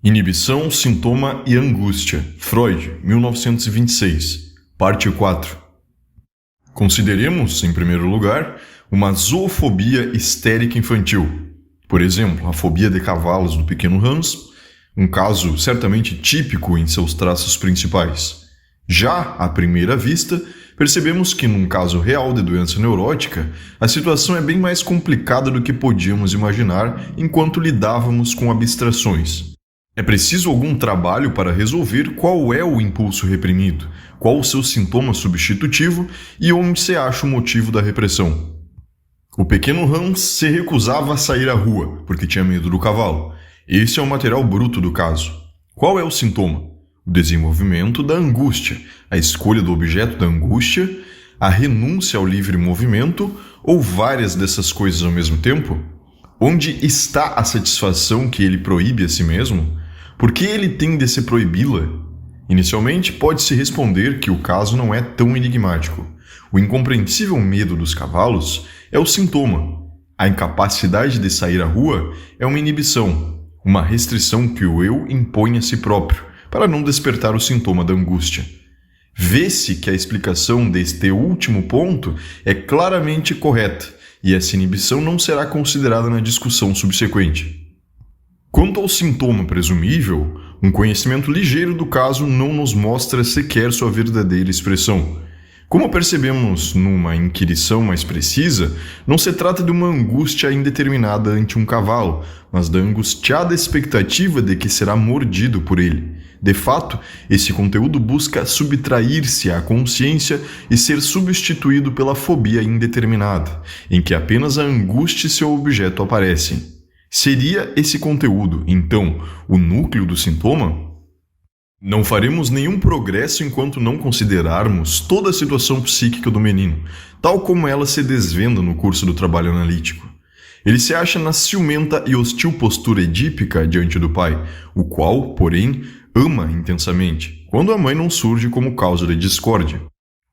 Inibição, sintoma e angústia. Freud, 1926. Parte 4. Consideremos, em primeiro lugar, uma zoofobia histérica infantil. Por exemplo, a fobia de cavalos do pequeno Hans, um caso certamente típico em seus traços principais. Já à primeira vista, percebemos que, num caso real de doença neurótica, a situação é bem mais complicada do que podíamos imaginar enquanto lidávamos com abstrações. É preciso algum trabalho para resolver qual é o impulso reprimido, qual o seu sintoma substitutivo e onde se acha o motivo da repressão. O pequeno Hans se recusava a sair à rua, porque tinha medo do cavalo. Esse é o material bruto do caso. Qual é o sintoma? O desenvolvimento da angústia, a escolha do objeto da angústia, a renúncia ao livre movimento ou várias dessas coisas ao mesmo tempo? Onde está a satisfação que ele proíbe a si mesmo? Por que ele tem de se proibi-la? Inicialmente, pode-se responder que o caso não é tão enigmático. O incompreensível medo dos cavalos é o sintoma. A incapacidade de sair à rua é uma inibição, uma restrição que o eu impõe a si próprio, para não despertar o sintoma da angústia. Vê-se que a explicação deste último ponto é claramente correta, e essa inibição não será considerada na discussão subsequente. Quanto ao sintoma presumível, um conhecimento ligeiro do caso não nos mostra sequer sua verdadeira expressão. Como percebemos numa inquirição mais precisa, não se trata de uma angústia indeterminada ante um cavalo, mas da angustiada expectativa de que será mordido por ele. De fato, esse conteúdo busca subtrair-se à consciência e ser substituído pela fobia indeterminada, em que apenas a angústia e seu objeto aparecem. Seria esse conteúdo, então, o núcleo do sintoma? Não faremos nenhum progresso enquanto não considerarmos toda a situação psíquica do menino, tal como ela se desvenda no curso do trabalho analítico. Ele se acha na ciumenta e hostil postura edípica diante do pai, o qual, porém, ama intensamente, quando a mãe não surge como causa de discórdia.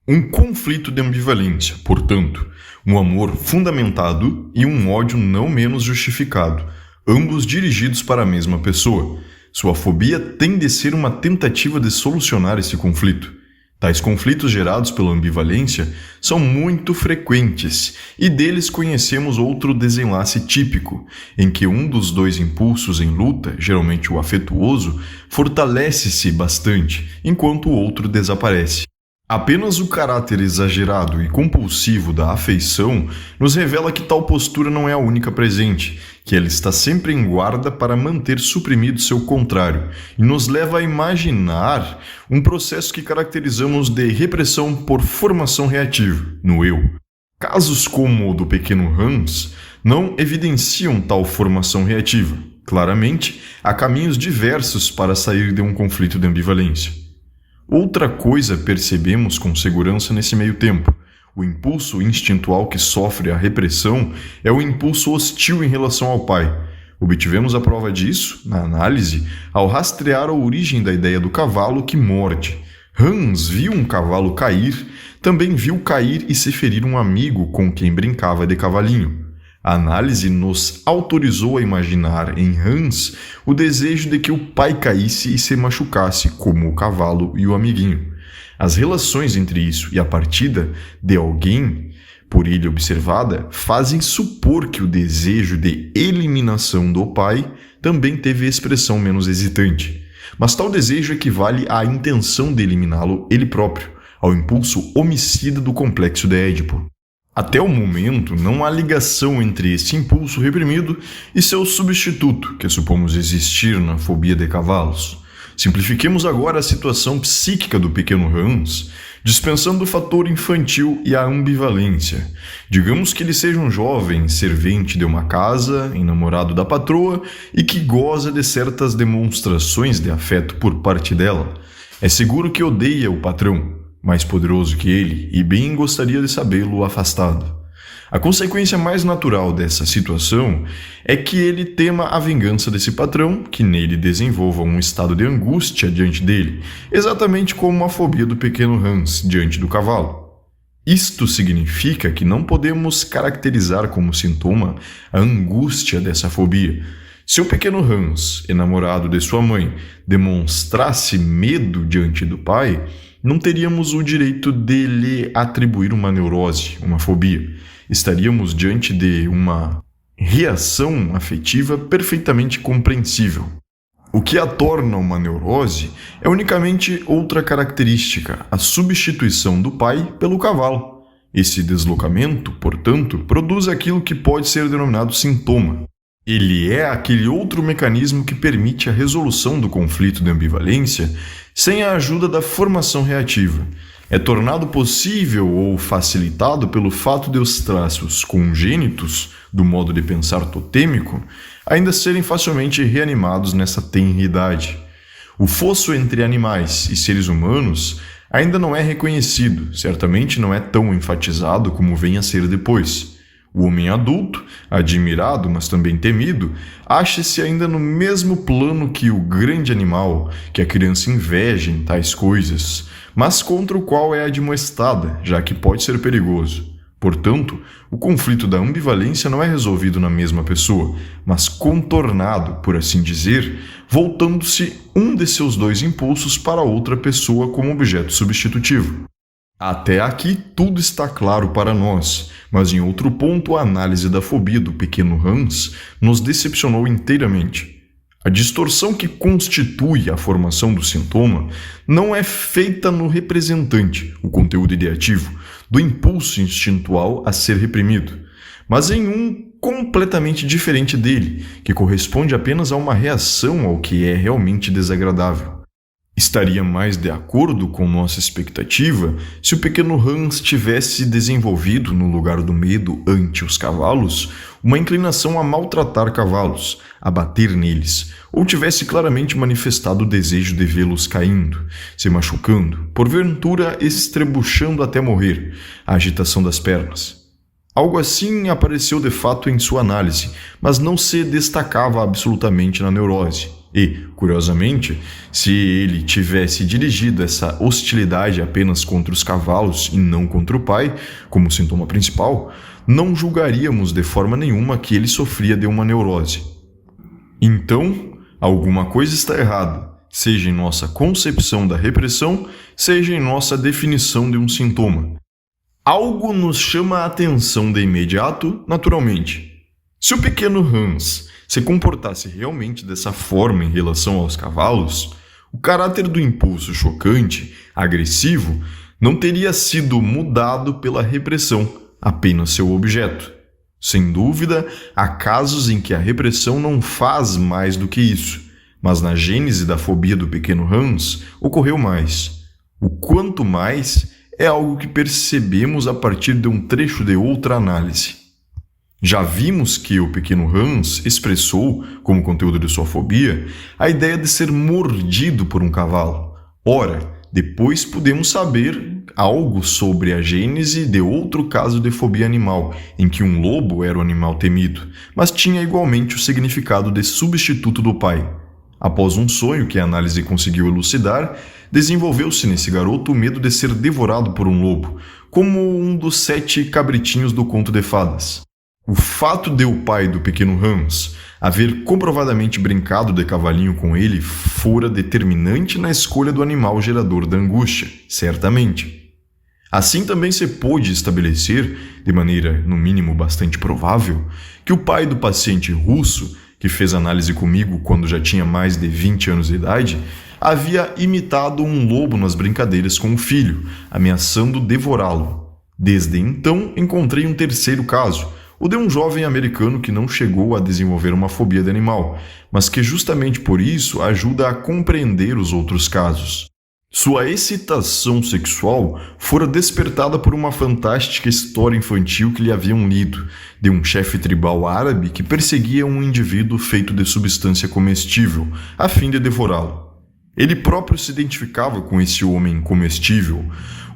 Um conflito de ambivalência, portanto, um amor fundamentado e um ódio não menos justificado, ambos dirigidos para a mesma pessoa. Sua fobia tem de ser uma tentativa de solucionar esse conflito. Tais conflitos gerados pela ambivalência são muito frequentes e deles conhecemos outro desenlace típico, em que um dos dois impulsos em luta, geralmente o afetuoso, fortalece-se bastante, enquanto o outro desaparece. Apenas o caráter exagerado e compulsivo da afeição nos revela que tal postura não é a única presente, que ela está sempre em guarda para manter suprimido seu contrário, e nos leva a imaginar um processo que caracterizamos de repressão por formação reativa, no eu. Casos como o do pequeno Hans não evidenciam tal formação reativa. Claramente, há caminhos diversos para sair de um conflito de ambivalência. Outra coisa percebemos com segurança nesse meio tempo. O impulso instintual que sofre a repressão é o impulso hostil em relação ao pai. Obtivemos a prova disso, na análise, ao rastrear a origem da ideia do cavalo que morde. Hans viu um cavalo cair, também viu cair e se ferir um amigo com quem brincava de cavalinho. A análise nos autorizou a imaginar em Hans o desejo de que o pai caísse e se machucasse, como o cavalo e o amiguinho. As relações entre isso e a partida de alguém, por ele observada, fazem supor que o desejo de eliminação do pai também teve expressão menos hesitante. Mas tal desejo equivale à intenção de eliminá-lo ele próprio, ao impulso homicida do complexo de Édipo. Até o momento, não há ligação entre esse impulso reprimido e seu substituto, que supomos existir na fobia de cavalos. Simplifiquemos agora a situação psíquica do pequeno Hans, dispensando o fator infantil e a ambivalência. Digamos que ele seja um jovem servente de uma casa, enamorado da patroa e que goza de certas demonstrações de afeto por parte dela. É seguro que odeia o patrão, mais poderoso que ele, e bem gostaria de sabê-lo afastado. A consequência mais natural dessa situação é que ele tema a vingança desse patrão, que nele desenvolva um estado de angústia diante dele, exatamente como a fobia do pequeno Hans diante do cavalo. Isto significa que não podemos caracterizar como sintoma a angústia dessa fobia. Se o pequeno Hans, enamorado de sua mãe, demonstrasse medo diante do pai, não teríamos o direito de lhe atribuir uma neurose, uma fobia. Estaríamos diante de uma reação afetiva perfeitamente compreensível. O que a torna uma neurose é unicamente outra característica, a substituição do pai pelo cavalo. Esse deslocamento, portanto, produz aquilo que pode ser denominado sintoma. Ele é aquele outro mecanismo que permite a resolução do conflito de ambivalência sem a ajuda da formação reativa. É tornado possível ou facilitado pelo fato de os traços congênitos do modo de pensar totêmico ainda serem facilmente reanimados nessa tenra idade. O fosso entre animais e seres humanos ainda não é reconhecido, certamente não é tão enfatizado como vem a ser depois. O homem adulto, admirado, mas também temido, acha-se ainda no mesmo plano que o grande animal, que a criança inveja em tais coisas, mas contra o qual é admoestada, já que pode ser perigoso. Portanto, o conflito da ambivalência não é resolvido na mesma pessoa, mas contornado, por assim dizer, voltando-se um de seus dois impulsos para outra pessoa como objeto substitutivo. Até aqui tudo está claro para nós, mas em outro ponto a análise da fobia do pequeno Hans nos decepcionou inteiramente. A distorção que constitui a formação do sintoma não é feita no representante, o conteúdo ideativo, do impulso instintual a ser reprimido, mas em um completamente diferente dele, que corresponde apenas a uma reação ao que é realmente desagradável. Estaria mais de acordo com nossa expectativa se o pequeno Hans tivesse desenvolvido, no lugar do medo ante os cavalos, uma inclinação a maltratar cavalos, a bater neles, ou tivesse claramente manifestado o desejo de vê-los caindo, se machucando, porventura estrebuchando até morrer, a agitação das pernas. Algo assim apareceu de fato em sua análise, mas não se destacava absolutamente na neurose. E, curiosamente, se ele tivesse dirigido essa hostilidade apenas contra os cavalos e não contra o pai, como sintoma principal, não julgaríamos de forma nenhuma que ele sofria de uma neurose. Então, alguma coisa está errada, seja em nossa concepção da repressão, seja em nossa definição de um sintoma. Algo nos chama a atenção de imediato, naturalmente. Se o pequeno Hans se comportasse realmente dessa forma em relação aos cavalos, o caráter do impulso chocante, agressivo, não teria sido mudado pela repressão, apenas seu objeto. Sem dúvida, há casos em que a repressão não faz mais do que isso, mas na gênese da fobia do pequeno Hans ocorreu mais. O quanto mais é algo que percebemos a partir de um trecho de outra análise. Já vimos que o pequeno Hans expressou, como conteúdo de sua fobia, a ideia de ser mordido por um cavalo. Ora, depois podemos saber algo sobre a gênese de outro caso de fobia animal, em que um lobo era o animal temido, mas tinha igualmente o significado de substituto do pai. Após um sonho que a análise conseguiu elucidar, desenvolveu-se nesse garoto o medo de ser devorado por um lobo, como um dos 7 cabritinhos do conto de fadas. O fato de o pai do pequeno Hans haver comprovadamente brincado de cavalinho com ele fora determinante na escolha do animal gerador da angústia, certamente. Assim também se pôde estabelecer, de maneira no mínimo bastante provável, que o pai do paciente russo, que fez análise comigo quando já tinha mais de 20 anos de idade, havia imitado um lobo nas brincadeiras com o filho, ameaçando devorá-lo. Desde então encontrei um terceiro caso, o de um jovem americano que não chegou a desenvolver uma fobia de animal, mas que justamente por isso ajuda a compreender os outros casos. Sua excitação sexual fora despertada por uma fantástica história infantil que lhe haviam lido, de um chefe tribal árabe que perseguia um indivíduo feito de substância comestível, a fim de devorá-lo. Ele próprio se identificava com esse homem comestível.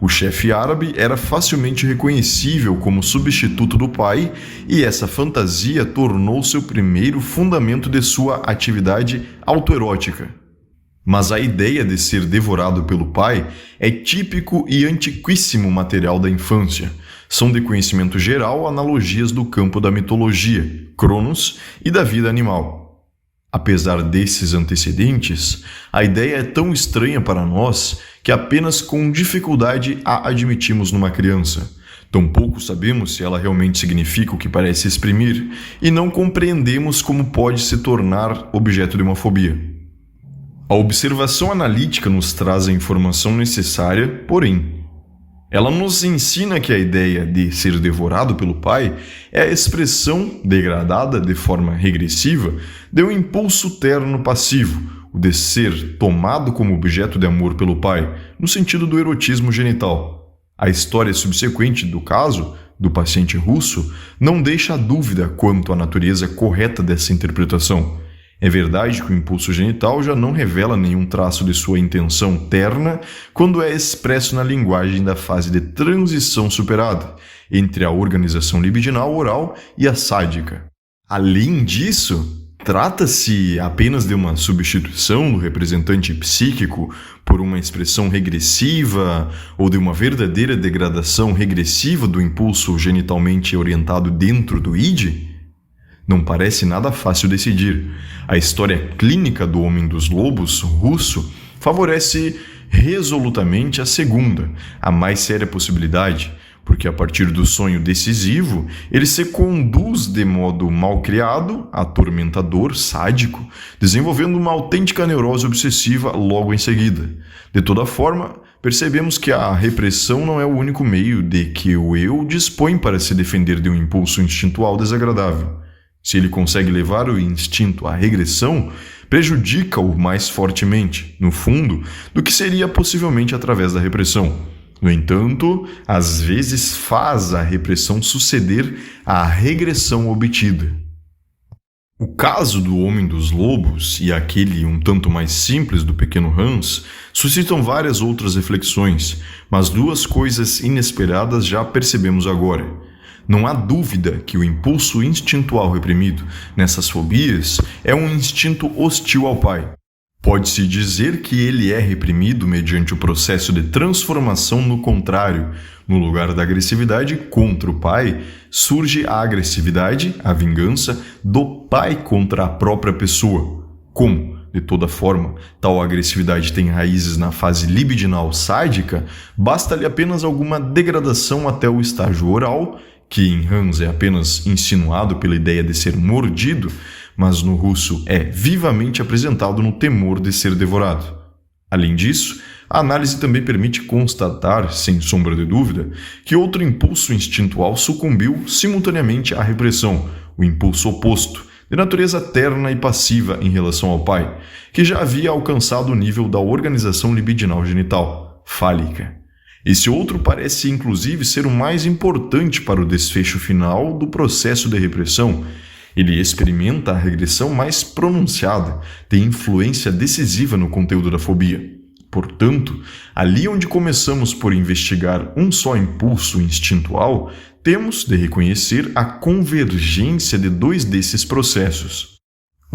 O chefe árabe era facilmente reconhecível como substituto do pai, e essa fantasia tornou-se o primeiro fundamento de sua atividade autoerótica. Mas a ideia de ser devorado pelo pai é típico e antiquíssimo material da infância. São de conhecimento geral analogias do campo da mitologia, Cronos, e da vida animal. Apesar desses antecedentes, a ideia é tão estranha para nós que apenas com dificuldade a admitimos numa criança. Tampouco sabemos se ela realmente significa o que parece exprimir e não compreendemos como pode se tornar objeto de uma fobia. A observação analítica nos traz a informação necessária, porém, ela nos ensina que a ideia de ser devorado pelo pai é a expressão, degradada de forma regressiva, de um impulso terno passivo, o de ser tomado como objeto de amor pelo pai, no sentido do erotismo genital. A história subsequente do caso, do paciente russo, não deixa dúvida quanto à natureza correta dessa interpretação. É verdade que o impulso genital já não revela nenhum traço de sua intenção terna quando é expresso na linguagem da fase de transição superada, entre a organização libidinal oral e a sádica. Além disso, trata-se apenas de uma substituição do representante psíquico por uma expressão regressiva ou de uma verdadeira degradação regressiva do impulso genitalmente orientado dentro do id? Não parece nada fácil decidir. A história clínica do Homem dos Lobos russo favorece resolutamente a segunda, a mais séria possibilidade, porque a partir do sonho decisivo, ele se conduz de modo malcriado, atormentador, sádico, desenvolvendo uma autêntica neurose obsessiva logo em seguida. De toda forma, percebemos que a repressão não é o único meio de que o eu dispõe para se defender de um impulso instintual desagradável. Se ele consegue levar o instinto à regressão, prejudica-o mais fortemente, no fundo, do que seria possivelmente através da repressão. No entanto, às vezes faz a repressão suceder à regressão obtida. O caso do Homem dos Lobos e aquele um tanto mais simples do pequeno Hans suscitam várias outras reflexões, mas duas coisas inesperadas já percebemos agora. Não há dúvida que o impulso instintual reprimido nessas fobias é um instinto hostil ao pai. Pode-se dizer que ele é reprimido mediante o processo de transformação no contrário. No lugar da agressividade contra o pai, surge a agressividade, a vingança, do pai contra a própria pessoa. Como, de toda forma, tal agressividade tem raízes na fase libidinal sádica, basta-lhe apenas alguma degradação até o estágio oral, que em Hans é apenas insinuado pela ideia de ser mordido, mas no russo é vivamente apresentado no temor de ser devorado. Além disso, a análise também permite constatar, sem sombra de dúvida, que outro impulso instintual sucumbiu simultaneamente à repressão, o impulso oposto, de natureza terna e passiva em relação ao pai, que já havia alcançado o nível da organização libidinal genital, fálica. Esse outro parece inclusive ser o mais importante para o desfecho final do processo de repressão. Ele experimenta a regressão mais pronunciada, tem influência decisiva no conteúdo da fobia. Portanto, ali onde começamos por investigar um só impulso instintual, temos de reconhecer a convergência de dois desses processos.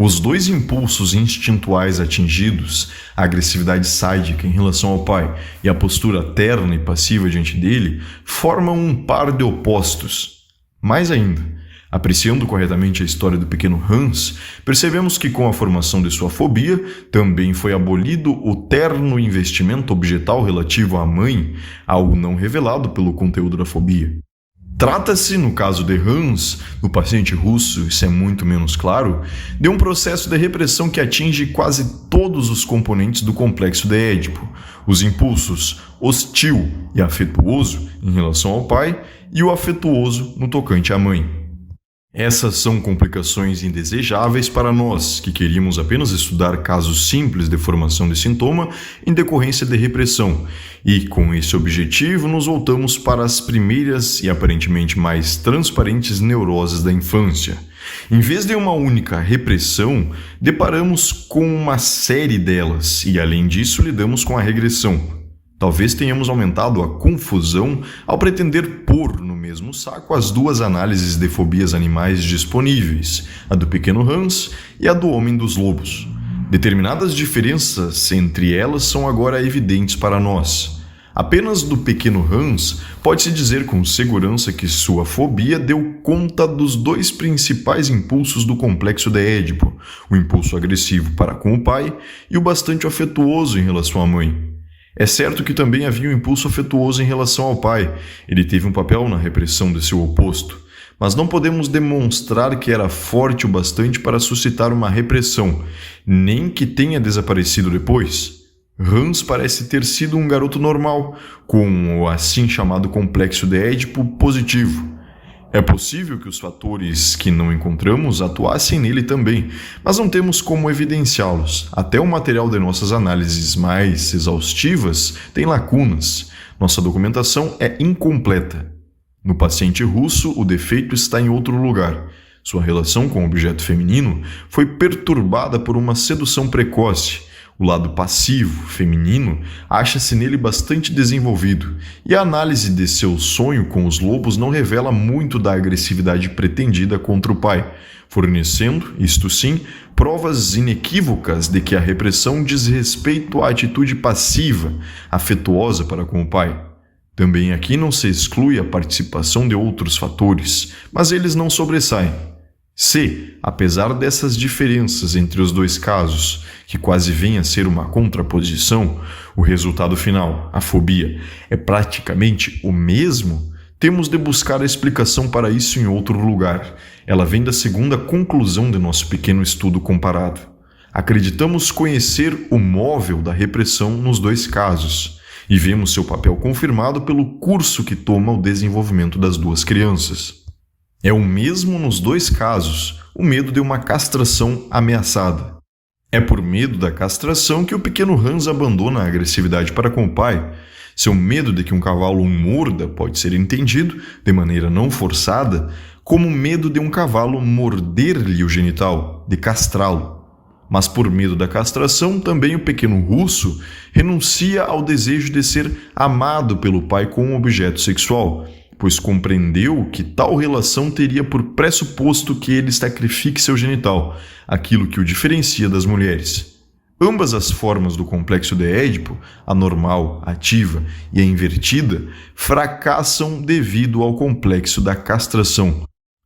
Os dois impulsos instintuais atingidos, a agressividade sádica em relação ao pai e a postura terna e passiva diante dele, formam um par de opostos. Mais ainda, apreciando corretamente a história do pequeno Hans, percebemos que com a formação de sua fobia, também foi abolido o terno investimento objetal relativo à mãe, algo não revelado pelo conteúdo da fobia. Trata-se, no caso de Hans, no paciente russo, isso é muito menos claro, de um processo de repressão que atinge quase todos os componentes do complexo de Édipo, os impulsos hostil e afetuoso em relação ao pai e o afetuoso no tocante à mãe. Essas são complicações indesejáveis para nós, que queríamos apenas estudar casos simples de formação de sintoma em decorrência de repressão, e com esse objetivo nos voltamos para as primeiras e aparentemente mais transparentes neuroses da infância. Em vez de uma única repressão, deparamos com uma série delas, e além disso lidamos com a regressão. Talvez tenhamos aumentado a confusão ao pretender pôr no mesmo saco as duas análises de fobias animais disponíveis, a do pequeno Hans e a do Homem dos Lobos. Determinadas diferenças entre elas são agora evidentes para nós. Apenas do pequeno Hans pode-se dizer com segurança que sua fobia deu conta dos dois principais impulsos do complexo de Édipo, o impulso agressivo para com o pai e o bastante afetuoso em relação à mãe. É certo que também havia um impulso afetuoso em relação ao pai, ele teve um papel na repressão de seu oposto, mas não podemos demonstrar que era forte o bastante para suscitar uma repressão, nem que tenha desaparecido depois. Hans parece ter sido um garoto normal, com o assim chamado complexo de Édipo positivo. É possível que os fatores que não encontramos atuassem nele também, mas não temos como evidenciá-los. Até o material de nossas análises mais exaustivas tem lacunas. Nossa documentação é incompleta. No paciente russo, o defeito está em outro lugar. Sua relação com o objeto feminino foi perturbada por uma sedução precoce. O lado passivo, feminino, acha-se nele bastante desenvolvido, e a análise de seu sonho com os lobos não revela muito da agressividade pretendida contra o pai, fornecendo, isto sim, provas inequívocas de que a repressão diz respeito à atitude passiva, afetuosa para com o pai. Também aqui não se exclui a participação de outros fatores, mas eles não sobressaem. Se, apesar dessas diferenças entre os dois casos, que quase vem a ser uma contraposição, o resultado final, a fobia, é praticamente o mesmo, temos de buscar a explicação para isso em outro lugar. Ela vem da segunda conclusão de nosso pequeno estudo comparado. Acreditamos conhecer o móvel da repressão nos dois casos, e vemos seu papel confirmado pelo curso que toma o desenvolvimento das duas crianças. É o mesmo nos dois casos, o medo de uma castração ameaçada. É por medo da castração que o pequeno Hans abandona a agressividade para com o pai. Seu medo de que um cavalo o morda pode ser entendido, de maneira não forçada, como medo de um cavalo morder-lhe o genital, de castrá-lo. Mas por medo da castração, também o pequeno russo renuncia ao desejo de ser amado pelo pai com um objeto sexual, pois compreendeu que tal relação teria por pressuposto que ele sacrifique seu genital, aquilo que o diferencia das mulheres. Ambas as formas do complexo de Édipo, a normal, ativa e a invertida, fracassam devido ao complexo da castração.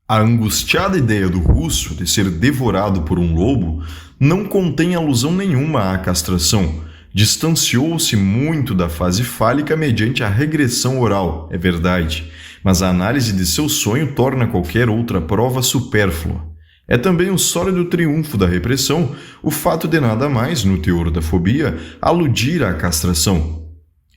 A angustiada ideia do russo de ser devorado por um lobo não contém alusão nenhuma à castração. Distanciou-se muito da fase fálica mediante a regressão oral, é verdade, mas a análise de seu sonho torna qualquer outra prova supérflua. É também um sólido triunfo da repressão o fato de nada mais, no teor da fobia, aludir à castração.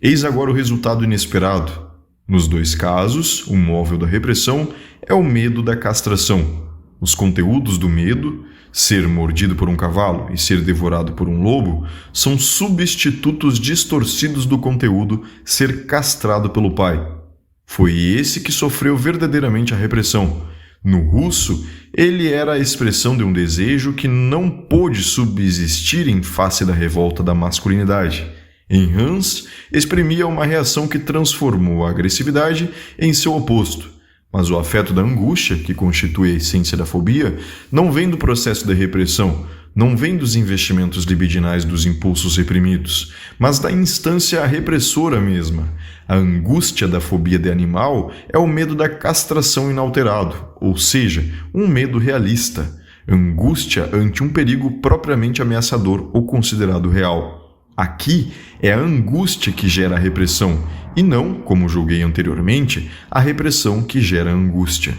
Eis agora o resultado inesperado. Nos dois casos, o móvel da repressão é o medo da castração. Os conteúdos do medo, ser mordido por um cavalo e ser devorado por um lobo, são substitutos distorcidos do conteúdo ser castrado pelo pai. Foi esse que sofreu verdadeiramente a repressão. No russo, ele era a expressão de um desejo que não pôde subsistir em face da revolta da masculinidade. Em Hans, exprimia uma reação que transformou a agressividade em seu oposto. Mas o afeto da angústia, que constitui a essência da fobia, não vem do processo de repressão, não vem dos investimentos libidinais dos impulsos reprimidos, mas da instância repressora mesma. A angústia da fobia de animal é o medo da castração inalterado, ou seja, um medo realista, angústia ante um perigo propriamente ameaçador ou considerado real. Aqui é a angústia que gera a repressão, e não, como julguei anteriormente, a repressão que gera a angústia.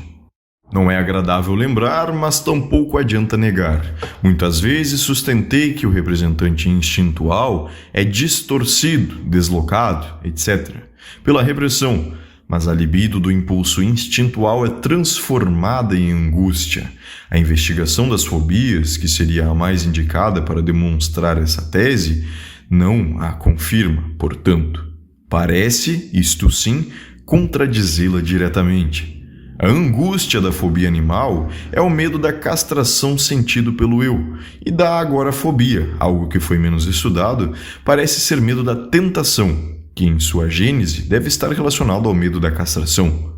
Não é agradável lembrar, mas tampouco adianta negar. Muitas vezes sustentei que o representante instintual é distorcido, deslocado, etc., pela repressão, mas a libido do impulso instintual é transformada em angústia. A investigação das fobias, que seria a mais indicada para demonstrar essa tese, não a confirma, portanto. Parece, isto sim, contradizê-la diretamente. A angústia da fobia animal é o medo da castração sentido pelo eu, e da agorafobia, algo que foi menos estudado, parece ser medo da tentação, que em sua gênese deve estar relacionado ao medo da castração.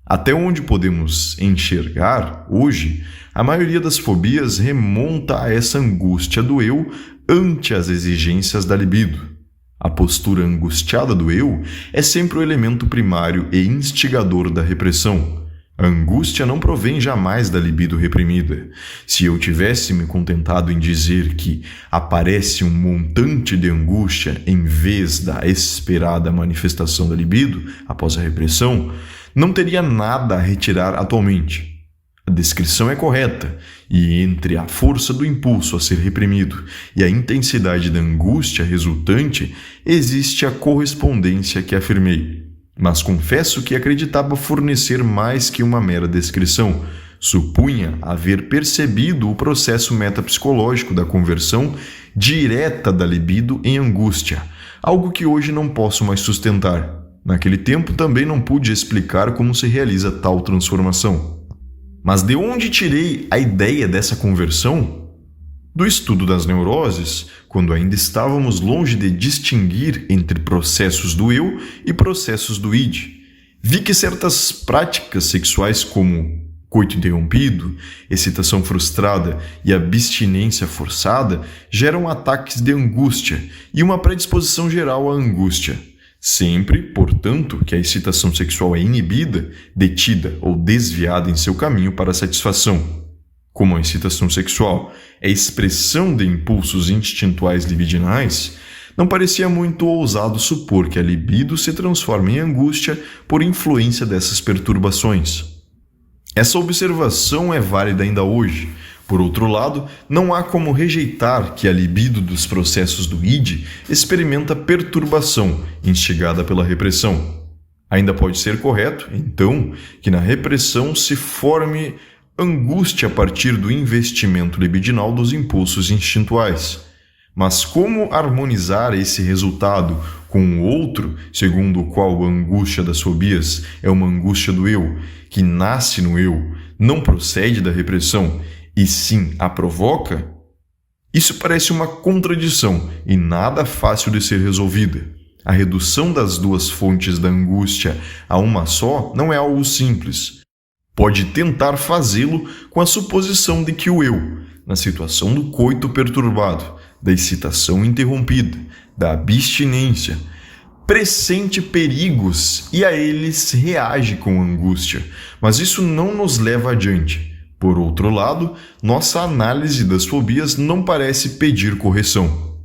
Até onde podemos enxergar, hoje, a maioria das fobias remonta a essa angústia do eu ante as exigências da libido. A postura angustiada do eu é sempre o elemento primário e instigador da repressão. A angústia não provém jamais da libido reprimida. Se eu tivesse me contentado em dizer que aparece um montante de angústia em vez da esperada manifestação da libido após a repressão, não teria nada a retirar atualmente. A descrição é correta, e entre a força do impulso a ser reprimido e a intensidade da angústia resultante, existe a correspondência que afirmei. Mas confesso que acreditava fornecer mais que uma mera descrição. Supunha haver percebido o processo metapsicológico da conversão direta da libido em angústia, algo que hoje não posso mais sustentar. Naquele tempo também não pude explicar como se realiza tal transformação. Mas de onde tirei a ideia dessa conversão? Do estudo das neuroses, quando ainda estávamos longe de distinguir entre processos do eu e processos do id. Vi que certas práticas sexuais como coito interrompido, excitação frustrada e abstinência forçada geram ataques de angústia e uma predisposição geral à angústia. Sempre, portanto, que a excitação sexual é inibida, detida ou desviada em seu caminho para a satisfação. Como a excitação sexual é expressão de impulsos instintuais libidinais, não parecia muito ousado supor que a libido se transforma em angústia por influência dessas perturbações. Essa observação é válida ainda hoje. Por outro lado, não há como rejeitar que a libido dos processos do id experimenta perturbação instigada pela repressão. Ainda pode ser correto, então, que na repressão se forme angústia a partir do investimento libidinal dos impulsos instintuais. Mas como harmonizar esse resultado com o outro, segundo o qual a angústia das fobias é uma angústia do eu, que nasce no eu, não procede da repressão, e sim a provoca? Isso parece uma contradição e nada fácil de ser resolvida. A redução das duas fontes da angústia a uma só não é algo simples. Pode tentar fazê-lo com a suposição de que o eu, na situação do coito perturbado, da excitação interrompida, da abstinência, pressente perigos e a eles reage com angústia, mas isso não nos leva adiante. Por outro lado, nossa análise das fobias não parece pedir correção.